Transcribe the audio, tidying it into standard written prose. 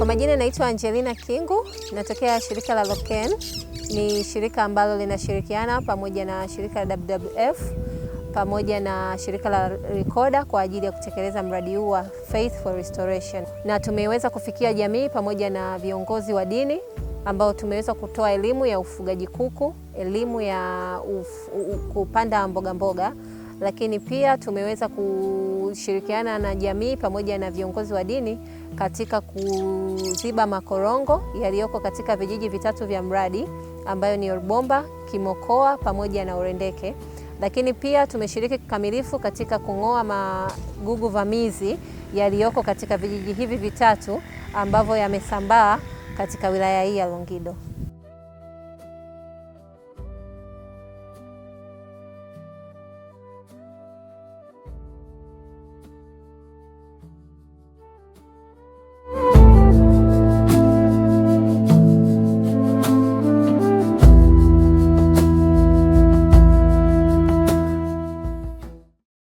majina naitwa Angelina Kingu, natokea shirika la Loken. Ni shirika ambalo linashirikiana pamoja na shirika la WWF pamoja na shirika la Recorder kwa ajili ya kutekeleza mradi huu wa Faith for Restoration. Na tumeweza kufikia jamii pamoja na viongozi wa dini ambao tumeweza kutoa elimu ya ufugaji kuku, elimu ya kupanda mboga mboga, lakini pia tumeweza kushirikiana na jamii pamoja na viongozi wa dini katika kuziba makorongo yaliyoko katika vijiji vitatu vya mradi ambayo ni Orbomba, Kimokoa pamoja na Orendeke. Lakini pia tumeshiriki kikamilifu katika kung'oa magugu vamizi yaliyoko katika vijiji hivi vitatu ambavyo yamesambaa katika wilaya hii ya Longido.